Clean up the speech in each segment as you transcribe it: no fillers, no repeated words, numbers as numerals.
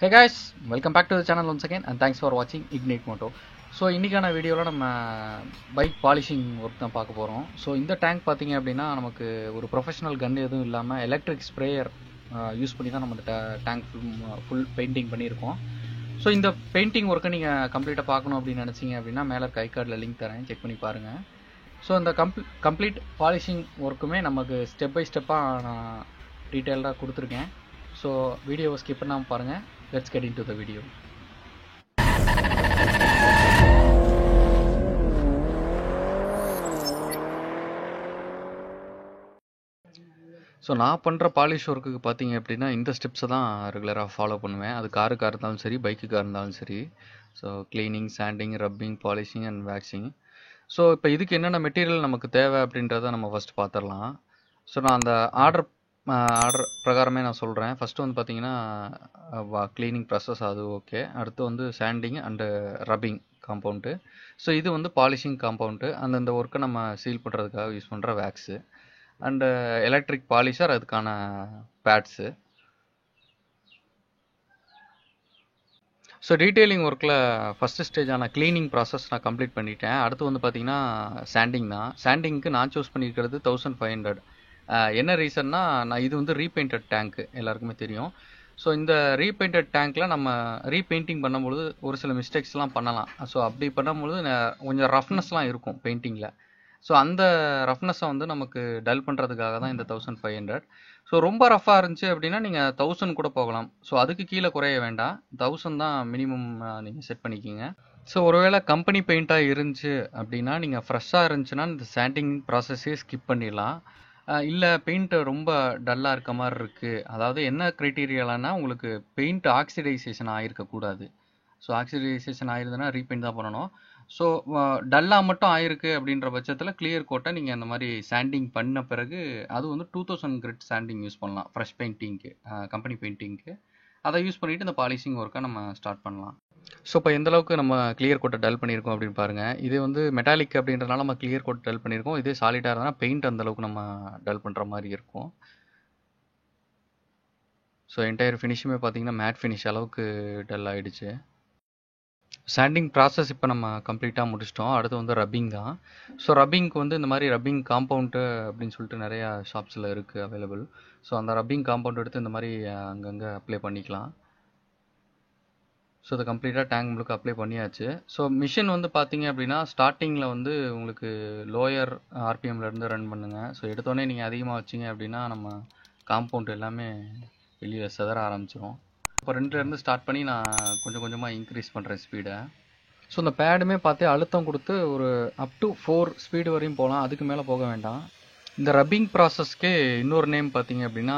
Hey guys, welcome back to the channel once again and thanks for watching Ignite Moto. So இன்றைக்கான வீடியோவில் நம்ம bike polishing work தான் பார்க்க போகிறோம். So இந்த டேங்க் பார்த்தீங்க அப்படின்னா நமக்கு ஒரு ப்ரொஃபஷனல் கன் எதுவும் இல்லாமல் எலக்ட்ரிக் ஸ்ப்ரேயர் யூஸ் பண்ணி தான் நம்ம இந்த டேங்க் ஃபுல் பெயிண்டிங் பண்ணியிருக்கோம். ஸோ இந்த பெயிண்டிங் ஒர்க்கை நீங்கள் கம்ப்ளீட்டாக பார்க்கணும் அப்படின்னு நினச்சிங்க அப்படின்னா மேலே இருக்க ஐகார்டில் லிங்க் தரேன், செக் பண்ணி பாருங்கள். ஸோ இந்த கம்ப்ளீட் பாலிஷிங் ஒர்க்குமே நமக்கு ஸ்டெப் பை ஸ்டெப்பாக நான் டீட்டெயில்டாக கொடுத்துருக்கேன். ஸோ வீடியோவை ஸ்கிப் பண்ணாமல் பாருங்கள். Let's get into the video. So நான் பண்ணுற பாலிஷ் ஒர்க்குக்கு பார்த்தீங்க அப்படின்னா இந்த ஸ்டெப்ஸை தான் ரெகுலராக ஃபாலோ பண்ணுவேன். அது காருக்காக இருந்தாலும் சரி, பைக்குக்காக இருந்தாலும் சரி. So cleaning, sanding, rubbing, polishing and waxing. So இப்போ இதுக்கு என்னென்ன மெட்டீரியல் நமக்கு தேவை அப்படின்றத நம்ம ஃபஸ்ட் பார்த்துடலாம். ஸோ நான் அந்த ஆர்டர் பிரகாரமே நான் சொல்கிறேன். ஃபஸ்ட்டு வந்து பார்த்தீங்கன்னா க்ளீனிங் ப்ராசஸ் அது ஓகே. அடுத்து வந்து sanding and rubbing compound. So இது வந்து பாலிஷிங் காம்பவுண்டு. அந்தந்த ஒர்க்கை நம்ம சீல் பண்ணுறதுக்காக யூஸ் பண்ணுற வேக்ஸு அண்டு எலக்ட்ரிக் பாலிஷர், அதுக்கான பேட்ஸு. ஸோ டீட்டெயிலிங் ஒர்க்கில் ஃபஸ்ட்டு ஸ்டேஜான க்ளீனிங் ப்ராசஸ் நான் கம்ப்ளீட் பண்ணிட்டேன். அடுத்து வந்து பார்த்தீங்கன்னா சாண்டிங் தான். சாண்டிங்க்கு நான் சூஸ் பண்ணியிருக்கிறது 1500. என்ன ரீசன்னா, நான் இது வந்து ரீபெயிண்டட் டேங்க்கு எல்லாருக்குமே தெரியும். ஸோ இந்த ரீபெயிண்டட் டேங்க்கில் நம்ம ரீபெயிண்டிங் பண்ணும்பொழுது ஒரு சில மிஸ்டேக்ஸ்லாம் பண்ணலாம். ஸோ அப்படி பண்ணும்பொழுது கொஞ்சம் ரஃப்னஸ்லாம் இருக்கும் பெயிண்டிங்கில். ஸோ அந்த ரஃப்னஸை வந்து நமக்கு டல் பண்ணுறதுக்காக தான் இந்த 1500. ஸோ ரொம்ப ரஃப்பாக இருந்துச்சு அப்படின்னா நீங்கள் 1000 கூட போகலாம். ஸோ அதுக்கு கீழே குறைய வேண்டாம், 1000 தான் மினிமம் நீங்கள் செட் பண்ணிக்கிங்க. ஸோ ஒருவேளை கம்பெனி பெயிண்ட்டாக இருந்துச்சு அப்படின்னா, நீங்கள் ஃப்ரெஷ்ஷாக இருந்துச்சுன்னா இந்த சாண்டிங் ப்ராசஸே ஸ்கிப் பண்ணிடலாம். இல்லை பெயிண்ட் ரொம்ப டல்லாக இருக்க மாதிரி இருக்குது, அதாவது என்ன க்ரைட்டீரியாலன்னா உங்களுக்கு பெயிண்ட் ஆக்சிடைசேஷன் ஆகிருக்கக்கூடாது. ஸோ ஆக்சிடைசேஷன் ஆயிருந்ததுன்னா ரீபெயிண்ட் தான் பண்ணணும். ஸோ டல்லாக மட்டும் ஆயிருக்கு அப்படின்ற பட்சத்தில் கிளியர் கோட்டை நீங்கள் அந்த மாதிரி சாண்டிங் பண்ண பிறகு அது வந்து 2000 கிரிட் சாண்டிங் யூஸ் பண்ணலாம் ஃப்ரெஷ் பெயிண்டிங்க்கு, கம்பெனி பெயிண்டிங்க்கு. அதை யூஸ் பண்ணிவிட்டு இந்த பாலிஷிங் ஒர்க்கை நம்ம ஸ்டார்ட் பண்ணலாம். ஸோ இப்போ எந்தளவுக்கு நம்ம கிளியர் கோட்டை டல் பண்ணியிருக்கோம் அப்படின்னு பாருங்கள். இது வந்து மெட்டாலிக் அப்படின்றனால நம்ம கிளியர் கோட் டல் பண்ணியிருக்கோம். இதே சாலிடாக இருந்தால் பெயிண்ட் அந்தளவுக்கு நம்ம டல் பண்ணுற மாதிரி இருக்கும். ஸோ என்டையர் ஃபினிஷுமே பார்த்தீங்கன்னா மேட் ஃபினிஷ் அளவுக்கு டல் ஆகிடுச்சு. சாண்டிங் ப்ராசஸ் இப்போ நம்ம கம்ப்ளீட்டாக முடிச்சிட்டோம். அடுத்து வந்து ரப்பிங் தான். ஸோ ரப்பிங்க்கு வந்து இந்த மாதிரி ரப்பிங் காம்பவுண்டு அப்படின்னு சொல்லிட்டு நிறையா ஷாப்ஸில் இருக்குது அவைலபிள். ஸோ அந்த ரப்பிங் காம்பவுண்ட் எடுத்து இந்த மாதிரி அங்கங்கே அப்ளை பண்ணிக்கலாம். ஸோ அதை கம்ப்ளீட்டாக டேங்க் முழுக்க அப்ளை பண்ணியாச்சு. ஸோ மிஷின் வந்து பார்த்தீங்க அப்படின்னா ஸ்டார்டிங்கில் வந்து உங்களுக்கு லோயர் ஆர்பிஎம்லேருந்து ரன் பண்ணுங்கள். ஸோ எடுத்தோடனே நீங்கள் அதிகமாக வச்சிங்க அப்படின்னா நம்ம காம்பவுண்ட் எல்லாமே வெளியே செதற ஆரம்பிச்சிடும். இப்போ 2லேருந்து ஸ்டார்ட் பண்ணி நான் கொஞ்சம் கொஞ்சமாக இன்க்ரீஸ் பண்ணுறேன் ஸ்பீடை. ஸோ இந்த பேடுமே பார்த்து அழுத்தம் கொடுத்து ஒரு அப் டு 4 ஸ்பீடு வரையும் போகலாம், அதுக்கு மேலே போக வேண்டாம். இந்த ரப்பிங் ப்ராசஸ்க்கே இன்னொரு நேம் பார்த்தீங்க அப்படின்னா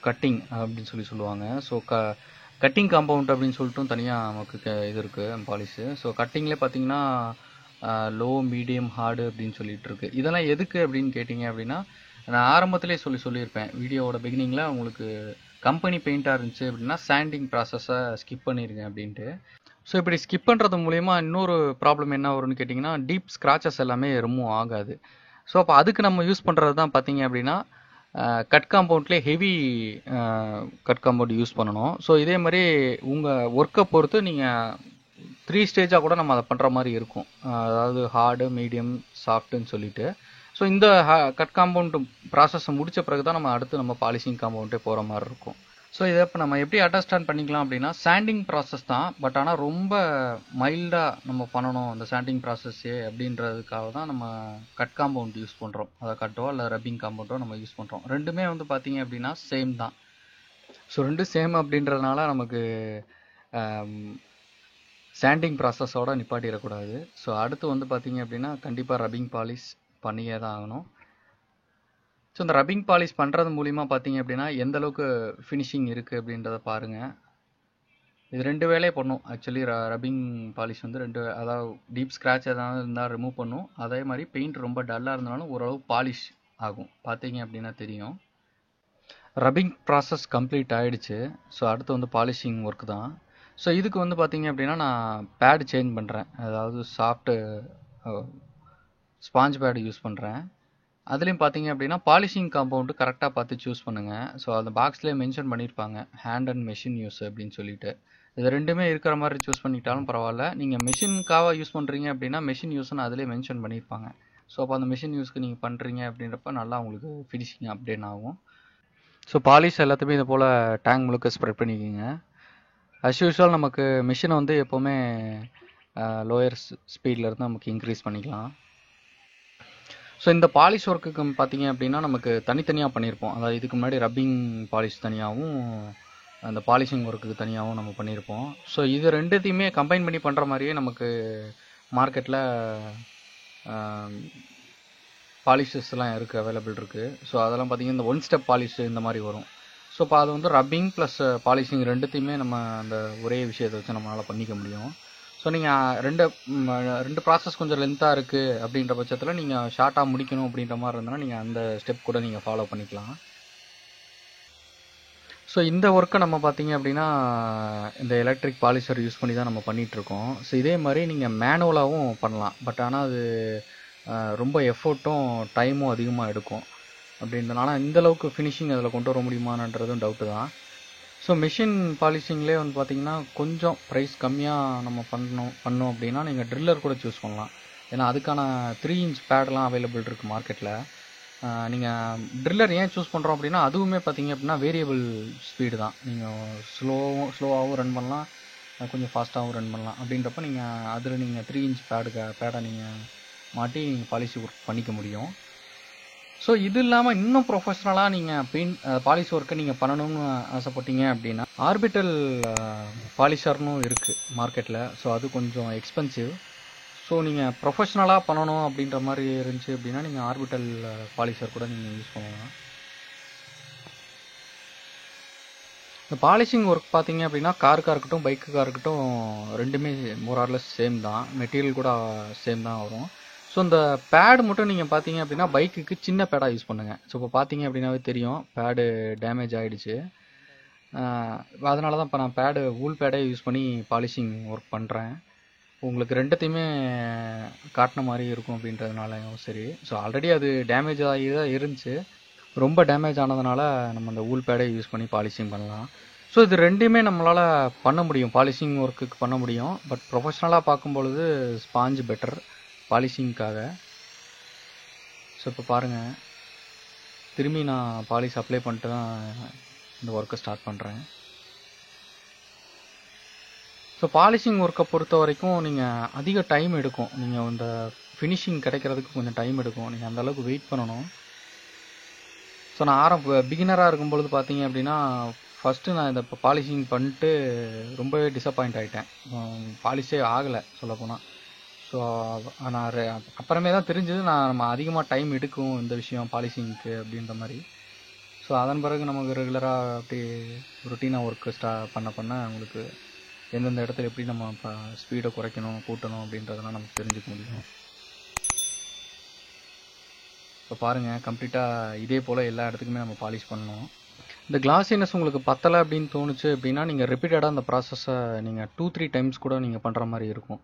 கட்டிங் அப்படின்னு சொல்லுவாங்க. ஸோ கட்டிங் காம்பவுண்ட் அப்படின்னு சொல்லிட்டு தனியாக நமக்கு இது இருக்குது பாலிஷு. ஸோ கட்டிங்லேயே பார்த்தீங்கன்னா லோ, மீடியம், ஹார்டு அப்படின்னு சொல்லிட்டு இருக்கு. இதெல்லாம் எதுக்கு அப்படின்னு கேட்டிங்க அப்படின்னா, நான் ஆரம்பத்திலே சொல்லியிருப்பேன் வீடியோவோட பிகினிங்கில், உங்களுக்கு கம்பெனி பெயிண்ட்டாக இருந்துச்சு அப்படின்னா சாண்டிங் ப்ராசஸை ஸ்கிப் பண்ணிடுங்க அப்படின்ட்டு. ஸோ இப்படி ஸ்கிப் பண்ணுறது மூலயமா இன்னொரு ப்ராப்ளம் என்ன வரும்னு கேட்டிங்கன்னா, டீப் ஸ்க்ராச்சஸ் எல்லாமே ரிமூவ் ஆகாது. ஸோ அப்போ அதுக்கு நம்ம யூஸ் பண்ணுறது தான் பார்த்தீங்க அப்படின்னா கட் காம்பவுண்ட்லேயே ஹெவி கட் காம்பவுண்ட் யூஸ் பண்ணணும். ஸோ இதே மாதிரி உங்கள் ஒர்க்கை பொறுத்து நீங்கள் 3 ஸ்டேஜாக கூட நம்ம அதை பண்ணுற மாதிரி இருக்கும். அதாவது ஹார்டு, மீடியம், சாஃப்ட்டுன்னு சொல்லிட்டு. ஸோ இந்த கட் காம்பவுண்ட் ப்ராசஸை முடித்த பிறகு தான் நம்ம அடுத்து நம்ம பாலிஷிங் காம்பவுண்டே போகிற மாதிரி இருக்கும். ஸோ இதை இப்போ நம்ம எப்படி அண்டர்ஸ்டாண்ட் பண்ணிக்கலாம் அப்படின்னா, சாண்டிங் ப்ராசஸ் தான், பட் ஆனால் ரொம்ப மைல்டாக நம்ம பண்ணணும் அந்த சாண்டிங் ப்ராசஸ்ஸே அப்படின்றதுக்காக தான் நம்ம கட் காம்பவுண்ட் யூஸ் பண்ணுறோம். அதை கட்டோ இல்லை ரப்பிங் காம்பவுண்டோ நம்ம யூஸ் பண்ணுறோம். ரெண்டுமே வந்து பார்த்தீங்க அப்படின்னா சேம் தான். ஸோ ரெண்டும் சேம் அப்படின்றதுனால நமக்கு சாண்டிங் ப்ராசஸோடு நிப்பாட்டிடக்கூடாது. ஸோ அடுத்து வந்து பார்த்தீங்க அப்படின்னா கண்டிப்பாக ரப்பிங் பாலிஷ் பண்ணியே தான் ஆகணும். ஸோ இந்த ரப்பிங் பாலிஷ் பண்ணுறது மூலிமா பார்த்தீங்க அப்படின்னா எந்த அளவுக்கு ஃபினிஷிங் இருக்குது அப்படின்றத பாருங்கள். இது 2 வேலையை பண்ணும் ஆக்சுவலி. ரப்பிங் பாலிஷ் வந்து 2, அதாவது டீப் ஸ்க்ராட்ச் எதாவது இருந்தால் ரிமூவ் பண்ணும், அதே மாதிரி பெயிண்ட் ரொம்ப டல்லாக இருந்தாலும் ஓரளவு பாலிஷ் ஆகும், பார்த்தீங்க அப்படின்னா தெரியும். ரப்பிங் ப்ராசஸ் கம்ப்ளீட் ஆகிடுச்சு. ஸோ அடுத்து வந்து பாலிஷிங் ஒர்க் தான். ஸோ இதுக்கு வந்து பார்த்தீங்க அப்படின்னா நான் பேடு சேஞ்ச் பண்ணுறேன், அதாவது சாஃப்ட்டு ஸ்பாஞ்ச் பேடு யூஸ் பண்ணுறேன். அதுலேயும் பார்த்தீங்க அப்படின்னா பாலிஷிங் காம்பவுண்டு கரெக்டாக பார்த்து சூஸ் பண்ணுங்கள். ஸோ அந்த பாக்ஸ்லேயே மென்ஷன் பண்ணியிருப்பாங்க ஹேண்ட் அண்ட் மெஷின் யூஸ் அப்படின்னு சொல்லிட்டு. இது ரெண்டுமே இருக்கிற மாதிரி சூஸ் பண்ணிட்டாலும் பரவாயில்ல. நீங்கள் மெஷினுக்காக யூஸ் பண்ணுறீங்க அப்படின்னா மெஷின் யூஸ்னு அதிலே மென்ஷன் பண்ணியிருப்பாங்க. ஸோ அப்போ அந்த மெஷின் யூஸ்க்கு நீங்கள் பண்ணுறீங்க அப்படின்றப்ப நல்லா உங்களுக்கு ஃபினிஷிங் அப்டேட் ஆகும். ஸோ பாலிஷ் எல்லாத்தையுமே இது போல் டேங்க் முழுக்க ஸ்ப்ரெட் பண்ணிக்கிங்க. அஸ் யூஷுவல் நமக்கு மிஷினை வந்து எப்போவுமே லோயர் ஸ்பீடில் இருந்து நமக்கு இன்க்ரீஸ் பண்ணிக்கலாம். ஸோ இந்த பாலிஷ் ஒர்க்குக்கு பார்த்தீங்க அப்படின்னா நமக்கு தனித்தனியாக பண்ணியிருப்போம். அதாவது இதுக்கு முன்னாடி ரப்பிங் பாலிஷ் தனியாகவும் அந்த பாலிஷிங் ஒர்க்குக்கு தனியாகவும் நம்ம பண்ணியிருப்போம். ஸோ இது ரெண்டுத்தையுமே கம்பைன் பண்ணி பண்ணுற மாதிரியே நமக்கு மார்க்கெட்டில் பாலிஷஸ்லாம் இருக்குது, அவைலபிள் இருக்குது. ஸோ அதெல்லாம் பார்த்தீங்கன்னா இந்த ஒன் ஸ்டெப் பாலிஷ் இந்த மாதிரி வரும். ஸோ இப்போ அது வந்து ரப்பிங் ப்ளஸ் பாலிஷிங் ரெண்டுத்தையுமே நம்ம அந்த ஒரே விஷயத்தை வச்சு நம்மளால் பண்ணிக்க முடியும். ஸோ நீங்கள் ரெண்டு ப்ராசஸ் கொஞ்சம் லென்த்தாக இருக்குது அப்படின்ற பட்சத்தில் நீங்கள் ஷார்ட்டாக முடிக்கணும் அப்படின்ற மாதிரி இருந்ததுன்னா நீங்கள் அந்த ஸ்டெப் கூட நீங்கள் ஃபாலோ பண்ணிக்கலாம். ஸோ இந்த ஒர்க்கை நம்ம பார்த்தீங்க அப்படின்னா இந்த எலக்ட்ரிக் பாலிஷர் யூஸ் பண்ணி தான் நம்ம பண்ணிகிட்ருக்கோம். ஸோ இதே மாதிரி நீங்கள் மேனுவலாகவும் பண்ணலாம். பட் ஆனால் அது ரொம்ப எஃபோர்ட்டும் டைமும் அதிகமாக எடுக்கும் அப்படின்றனால இந்தளவுக்கு ஃபினிஷிங் அதில் கொண்டு வர முடியுமான்றதும் டவுட்டு தான். ஸோ மிஷின் பாலிஷிங்லேயே வந்து பார்த்திங்கன்னா கொஞ்சம் ப்ரைஸ் கம்மியாக நம்ம பண்ணோம் அப்படின்னா நீங்கள் ட்ரில்லர் கூட சூஸ் பண்ணலாம். ஏன்னா அதுக்கான 3 இன்ச் பேடெலாம் அவைலபிள் இருக்குது மார்க்கெட்டில். நீங்கள் ட்ரில்லர் ஏன் சூஸ் பண்ணுறோம் அப்படின்னா அதுவுமே பார்த்தீங்க அப்படின்னா வேரியபிள் ஸ்பீடு தான். நீங்கள் ஸ்லோவாகவும் ரன் பண்ணலாம், கொஞ்சம் ஃபாஸ்ட்டாகவும் ரன் பண்ணலாம். அப்படின்றப்ப நீங்கள் அதில் நீங்கள் 3 இன்ச் பேடை நீங்கள் மாட்டி நீங்கள் பாலிஷ் ஒர்க் பண்ணிக்க முடியும். ஸோ இது இல்லாமல் இன்னும் ப்ரொஃபஷ்னலாக நீங்கள் பாலிஷ் ஒர்க்கை நீங்கள் பண்ணணும்னு ஆசைப்பட்டீங்க அப்படின்னா ஆர்பிட்டல் பாலிஷர்னு இருக்குது மார்க்கெட்டில். ஸோ அது கொஞ்சம் எக்ஸ்பென்சிவ். ஸோ நீங்கள் ப்ரொஃபஷ்னலாக பண்ணணும் அப்படின்ற மாதிரி இருந்துச்சு அப்படின்னா நீங்கள் ஆர்பிட்டல் பாலிஷர் கூட நீங்கள் யூஸ் பண்ணலாம். இந்த பாலிஷிங் ஒர்க் பார்த்தீங்க அப்படின்னா காருக்காக இருக்கட்டும் பைக்குக்காக இருக்கட்டும் ரெண்டுமே மோரார்லெஸ் சேம் தான். மெட்டீரியல் கூட சேம் தான் வரும். ஸோ இந்த பேடு மட்டும் நீங்கள் பார்த்தீங்க அப்படின்னா பைக்குக்கு சின்ன பேடாக யூஸ் பண்ணுங்கள். ஸோ இப்போ பார்த்தீங்க அப்படின்னாவே தெரியும் பேடு டேமேஜ் ஆகிடுச்சு. அதனால தான் இப்போ நான் வூல் பேடே யூஸ் பண்ணி பாலிஷிங் ஒர்க் பண்ணுறேன். உங்களுக்கு ரெண்டுத்தையுமே காட்டின மாதிரி இருக்கும் அப்படின்றதுனாலையும் சரி. ஸோ ஆல்ரெடி அது டேமேஜ் ஆகி தான் இருந்துச்சு. ரொம்ப டேமேஜ் ஆனதுனால நம்ம அந்த வூல் பேடே யூஸ் பண்ணி பாலிஷிங் பண்ணலாம். ஸோ இது ரெண்டுமே நம்மளால் பண்ண முடியும், பாலிஷிங் ஒர்க்குக்கு பண்ண முடியும். பட் ப்ரொஃபஷ்னலாக பார்க்கும்பொழுது ஸ்பாஞ்ச் பெட்டர் பாலிஷிங்காக. ஸோ இப்போ பாருங்கள், திரும்பி நான் பாலிஷ் அப்ளை பண்ணிட்டு தான் இந்த ஒர்க்கை ஸ்டார்ட் பண்ணுறேன். ஸோ பாலிஷிங் ஒர்க்கை பொறுத்த வரைக்கும் நீங்கள் அதிக டைம் எடுக்கும். நீங்கள் இந்த ஃபினிஷிங் கிடைக்கிறதுக்கு கொஞ்சம் டைம் எடுக்கும். நீங்கள் அந்தளவுக்கு வெயிட் பண்ணணும். ஸோ நான் பிகினராக இருக்கும்பொழுது பார்த்தீங்க அப்படின்னா ஃபஸ்ட்டு நான் இந்த பாலிஷிங் பண்ணிட்டு ரொம்பவே டிசப்பாயிண்ட் ஆகிட்டேன். பாலிஷே ஆகலை சொல்லப்போனால். ஸோ நான் அப்புறமே தான் தெரிஞ்சது நம்ம அதிகமாக டைம் எடுக்கும் இந்த விஷயம் பாலிஷிங்க்கு அப்படின்ற மாதிரி. ஸோ அதன் பிறகு நமக்கு ரெகுலராக அப்படி ரொட்டீனாக ஒர்க்கு பண்ண உங்களுக்கு எந்தெந்த இடத்துல எப்படி நம்ம இப்போ ஸ்பீடை குறைக்கணும் கூட்டணும் அப்படின்றதெல்லாம் நமக்கு தெரிஞ்சுக்க முடியும். இப்போ பாருங்கள், கம்ப்ளீட்டாக இதே போல் எல்லா இடத்துக்குமே நம்ம பாலிஷ் பண்ணணும். இந்த கிளாஸினஸ் உங்களுக்கு பத்தலை அப்படின்னு தோணுச்சு அப்படின்னா நீங்கள் ரிப்பீட்டடாக அந்த ப்ராசஸை நீங்கள் 2-3 டைம்ஸ் கூட நீங்கள் பண்ணுற மாதிரி இருக்கும்.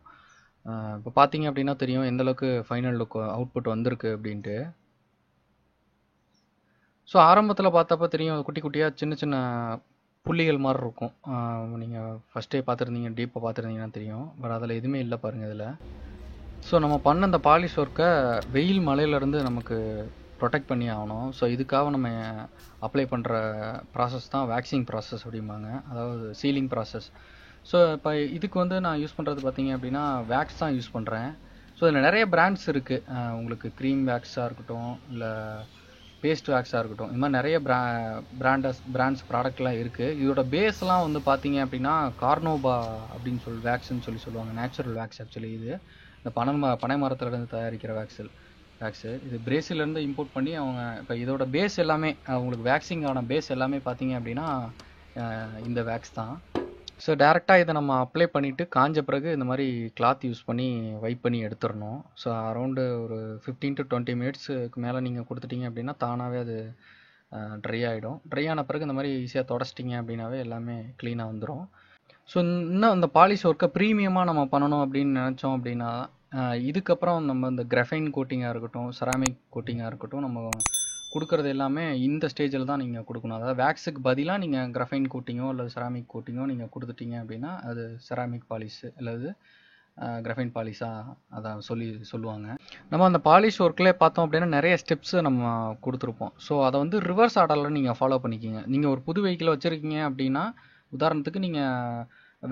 இப்போ பார்த்தீங்க அப்படின்னா தெரியும் எந்தளவுக்கு ஃபைனல் லுக் அவுட்புட் வந்திருக்கு அப்படின்ட்டு. ஸோ ஆரம்பத்தில் பார்த்தப்ப தெரியும் குட்டி குட்டியாக சின்ன சின்ன புள்ளிகள் மாதிரி இருக்கும். நீங்கள் ஃபஸ்ட்டே பார்த்துருந்தீங்க, டீப்பாக பார்த்துருந்தீங்கன்னா தெரியும். பட் அதில் எதுவுமே இல்லை பாருங்கள் இதில். ஸோ நம்ம பண்ண அந்த பாலிஷ் ஒர்க்கை வெயில் மழையிலேருந்து நமக்கு ப்ரொடெக்ட் பண்ணி ஆகணும். ஸோ இதுக்காக நம்ம அப்ளை பண்ணுற ப்ராசஸ் தான் வேக்சிங் ப்ராசஸ் அப்படிம்பாங்க, அதாவது சீலிங் ப்ராசஸ். ஸோ இப்போ இதுக்கு வந்து நான் யூஸ் பண்ணுறது பார்த்தீங்க அப்படின்னா வேக்ஸ் தான் யூஸ் பண்ணுறேன். ஸோ இதில் நிறைய பிராண்ட்ஸ் இருக்குது. உங்களுக்கு க்ரீம் வேக்ஸாக இருக்கட்டும், இல்லை பேஸ்ட் வேக்ஸாக இருக்கட்டும், இந்த மாதிரி நிறைய பிராண்ட்ஸ் ப்ராடக்ட்லாம் இருக்குது. இதோட பேஸ்லாம் வந்து பார்த்தீங்க அப்படின்னா கார்னோபா அப்படின்னு வேக்ஸ்ன்னு சொல்லுவாங்க. Natural wax actually. இது இந்த பனை மரத்துலேருந்து தயாரிக்கிற வேக்ஸு. இது பிரேசிலேருந்து இம்போர்ட் பண்ணி அவங்க இப்போ இதோட பேஸ் எல்லாமே அவங்களுக்கு வேக்சிங்கான பேஸ் எல்லாமே பார்த்தீங்க அப்படின்னா இந்த வேக்ஸ் தான். ஸோ டேரெக்டாக இதை நம்ம அப்ளை பண்ணிவிட்டு காஞ்ச பிறகு இந்த மாதிரி கிளாத் யூஸ் பண்ணி வைப் பண்ணி எடுத்துடணும். ஸோ அரௌண்டு ஒரு 15 to 20 மினிட்ஸுக்கு மேலே நீங்கள் கொடுத்துட்டீங்க அப்படின்னா தானாகவே அது ட்ரை ஆகிடும். ட்ரை ஆன பிறகு இந்த மாதிரி ஈஸியாக தொடச்சிட்டிங்க அப்படின்னாவே எல்லாமே க்ளீனாக வந்துடும். ஸோ இன்னும் அந்த பாலிஷ் ஒர்க்கை ப்ரீமியமாக நம்ம பண்ணணும் அப்படின்னு நினச்சோம் அப்படின்னா இதுக்கப்புறம் நம்ம இந்த கிராஃபைன் கோட்டிங்காக இருக்கட்டும், செராமிக் கோட்டிங்காக இருக்கட்டும், நம்ம கொடுக்குறது எல்லாமே இந்த ஸ்டேஜில் தான் நீங்கள் கொடுக்கணும். அதாவது வேக்ஸுக்கு பதிலாக நீங்கள் கிராஃபைன் கோட்டிங்கோ இல்லை செராமிக் கோட்டிங்கோ நீங்கள் கொடுத்துட்டீங்க அப்படின்னா அது செராமிக் பாலிஷ் அல்லது கிராஃபைன் பாலிஷாக அதான் சொல்லுவாங்க. நம்ம அந்த பாலிஷ் ஒர்க்லேயே பார்த்தோம் அப்படின்னா நிறைய ஸ்டெப்ஸு நம்ம கொடுத்துருப்போம். ஸோ அதை வந்து ரிவர்ஸ் ஆர்டரில் நீங்கள் ஃபாலோ பண்ணிக்கிங்க. நீங்கள் ஒரு புது வெஹிக்கிள் வச்சுருக்கீங்க அப்படின்னா உதாரணத்துக்கு நீங்கள்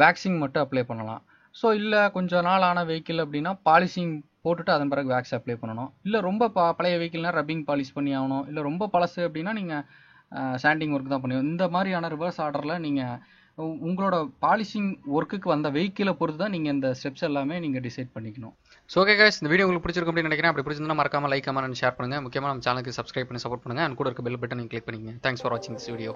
வேக்சிங் மட்டும் அப்ளை பண்ணலாம். ஸோ இல்லை கொஞ்சம் நாள் ஆன வெஹிக்கிள் அப்படின்னா பாலிஷிங் போட்டுட்டு அதன் பிறகு வேக்ஸ் அப்ளை பண்ணணும். இல்லை ரொம்ப பழைய வெஹிக்கிள்னால் ரப்பிங் பாலிஷ் பண்ணி ஆகணும். இல்லை ரொம்ப பழசு அப்படின்னா நீங்கள் சாண்டிங் ஒர்க் தான் பண்ணுவோம். இந்த மாதிரியான ரிவர்ஸ் ஆர்டரில் நீங்கள் உங்களோட பாலிஷிங் ஒர்க்குக்கு வந்த வெஹிக்கிளை பொறுத்து தான் நீங்கள் இந்த ஸ்டெப்ஸ் எல்லாமே நீங்கள் டிசைட் பண்ணிக்கணும். ஸோ ஓகே கைஸ், இந்த வீடியோ உங்களுக்கு பிடிச்சிருக்கும் அப்படின்னு நினைக்கிறேன். அப்படி பிடிச்சிருந்தா மறக்காம லைக் கமெண்ட் ஷேர் பண்ணுங்கள். முக்கியமாக நம்ம சேனலுக்கு சப்ஸ்கிரைப் பண்ணி சப்போர்ட் பண்ணுங்கள். அண்ட் கூட இருக்க பெல் பட்டன் நீங்கள் கிளிக் பண்ணிக்கங்க. தேங்க்ஸ் ஃபார் வாட்சிங் திஸ் வீடியோ.